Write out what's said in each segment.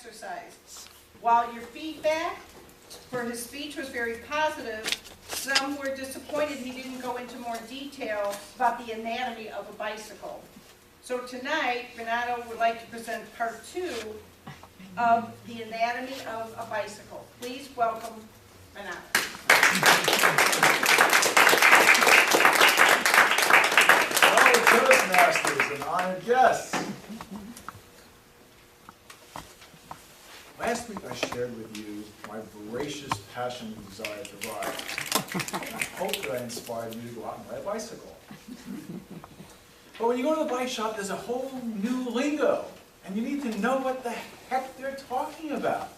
exercise. While your feedback for his speech was very positive, some were disappointed he didn't go into more detail about the anatomy of a bicycle. So tonight, Renato would like to present part 2 of the anatomy of a bicycle. Please welcome Renato. Hello, Toastmasters and honored guests. Last week I shared with you my voracious passion and desire to ride. I hope that I inspired you to go out and ride a bicycle. But when you go to the bike shop, there's a whole new lingo, and you need to know what the heck they're talking about.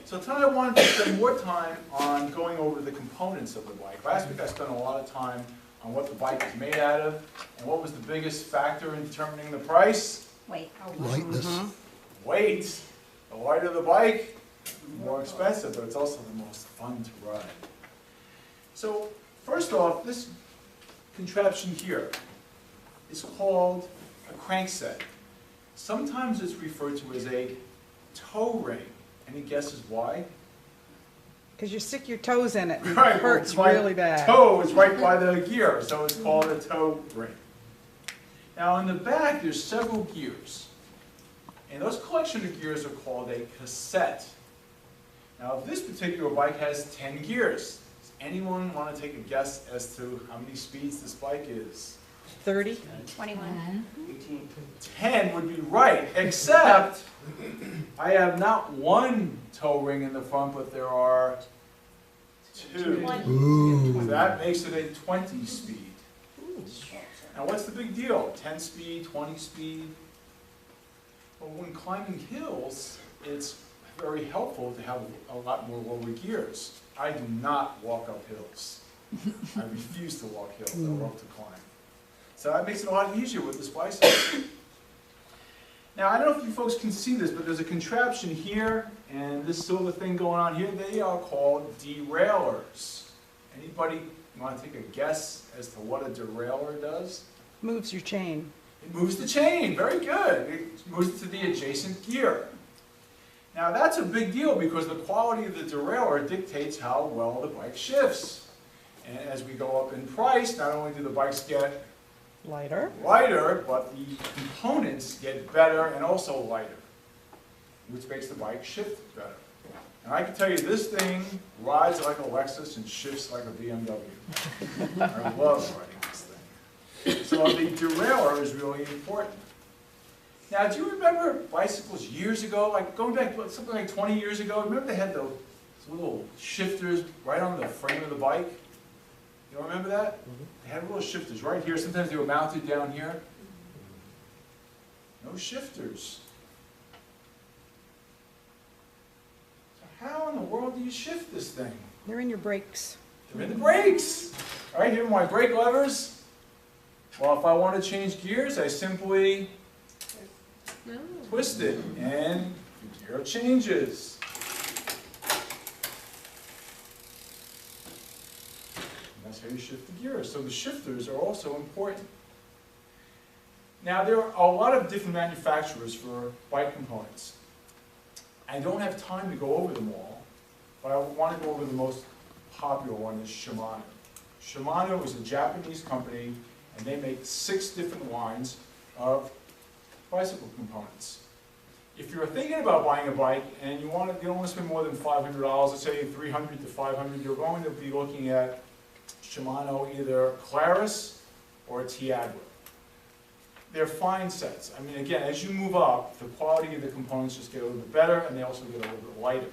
So tonight I wanted to spend more time on going over the components of the bike. Last week I spent a lot of time on what the bike is made out of, and what was the biggest factor in determining the price? Weight. Lightness. Weight. The lighter the bike, the more expensive, but it's also the most fun to ride. So first off, this contraption here is called a crankset. Sometimes it's referred to as a toe ring. Any guesses why? Because you stick your toes in it and Right, it hurts well, really bad. Toe is right by the gear, so it's called a toe ring. Now in the back, there's several gears. And those collection of gears are called a cassette. Now this particular bike has 10 gears. Does anyone want to take a guess as to how many speeds this bike is? 30? 21. 10 would be right, except I have not one toe ring in the front, but there are 2. Ooh. So that makes it a 20 speed. Now what's the big deal? 10 speed, 20 speed? Well, when climbing hills, it's very helpful to have a lot more lower gears. I do not walk up hills. I refuse to walk hills. I love to climb. So that makes it a lot easier with this bicycle. Now, I don't know if you folks can see this, but there's a contraption here, and this silver thing going on here. They are called derailleurs. Anybody want to take a guess as to what a derailleur does? Moves your chain. It moves the chain, very good. It moves it to the adjacent gear. Now that's a big deal because the quality of the derailleur dictates how well the bike shifts. And as we go up in price, not only do the bikes get Lighter. lighter, but the components get better and also lighter, which makes the bike shift better. And I can tell you this thing rides like a Lexus and shifts like a BMW. I love riding this thing. So the derailleur is really important. Now, do you remember bicycles years ago, like going back something like 20 years ago? Remember they had those little shifters right on the frame of the bike? You don't remember that? They had little shifters right here. Sometimes they were mounted down here. No shifters. So how in the world do you shift this thing? They're in your brakes. They're in the brakes. All right, here are my brake levers. Well, if I want to change gears, I simply twist it, and the gear changes. That's how you shift the gears. So the shifters are also important. Now, there are a lot of different manufacturers for bike components. I don't have time to go over them all, but I want to go over the most popular one is Shimano. Shimano is a Japanese company, and they make 6 different lines of bicycle components. If you're thinking about buying a bike and you don't want to spend more than $500, let's say $300 to $500, you're going to be looking at Shimano, either Claris or Tiagra. They're fine sets. I mean, again, as you move up, the quality of the components just get a little bit better, and they also get a little bit lighter.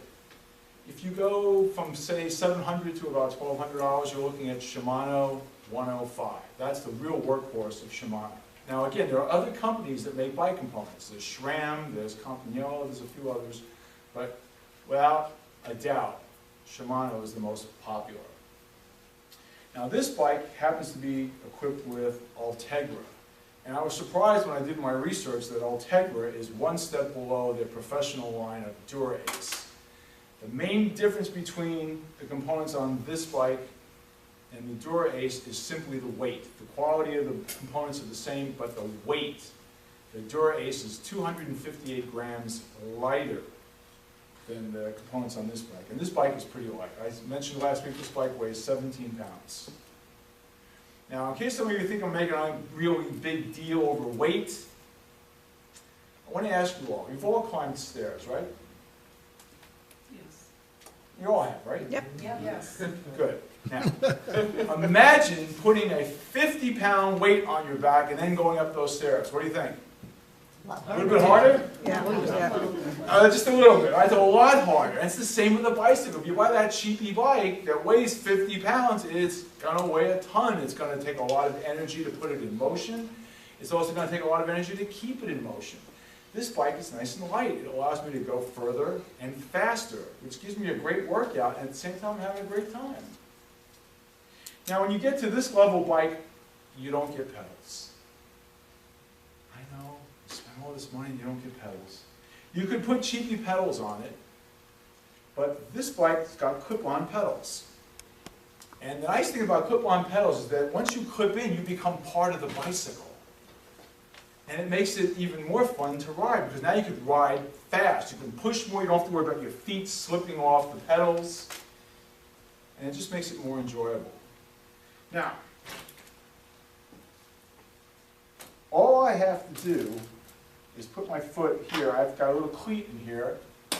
If you go from, say, $700 to about $1,200, you're looking at Shimano 105. That's the real workhorse of Shimano. Now, again, there are other companies that make bike components. There's SRAM, there's Campagnolo, there's a few others, but without a doubt, Shimano is the most popular. Now, this bike happens to be equipped with Ultegra. And I was surprised when I did my research that Ultegra is one step below their professional line of Dura-Ace. The main difference between the components on this bike and the Dura-Ace is simply the weight. The quality of the components are the same, but the weight. The Dura-Ace is 258 grams lighter than the components on this bike. And this bike is pretty light. I mentioned last week this bike weighs 17 pounds. Now, in case some of you think I'm making a really big deal over weight, I want to ask you all, you've all climbed stairs, right? Yes. You all have, right? Yep. Yes. Good. Now, imagine putting a 50-pound weight on your back and then going up those stairs. What do you think? A little bit harder? Yeah. Just a little bit. It's a lot harder. And it's the same with a bicycle. If you buy that cheapy bike that weighs 50 pounds, it's going to weigh a ton. It's going to take a lot of energy to put it in motion. It's also going to take a lot of energy to keep it in motion. This bike is nice and light. It allows me to go further and faster, which gives me a great workout, and at the same time, I'm having a great time. Now, when you get to this level bike, you don't get pedals. I know, you spend all this money and you don't get pedals. You could put cheapy pedals on it, but this bike's got clip-on pedals. And the nice thing about clip-on pedals is that once you clip in, you become part of the bicycle. And it makes it even more fun to ride, because now you can ride fast. You can push more, you don't have to worry about your feet slipping off the pedals. And it just makes it more enjoyable. Now, all I have to do is put my foot here. I've got a little cleat in here. You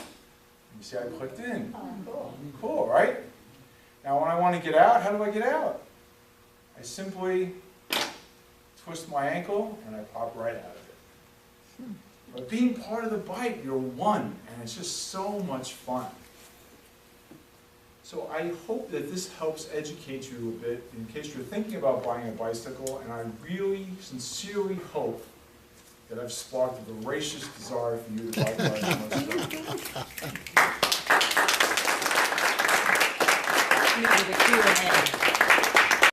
see I clicked in. Oh, cool. Cool, right? Now when I want to get out, how do I get out? I simply twist my ankle and I pop right out of it. But being part of the bike, you're one, and it's just so much fun. So I hope that this helps educate you a bit in case you're thinking about buying a bicycle, and I really, sincerely hope that I've sparked a voracious desire for you to bike ride as much as I do. The Q&A.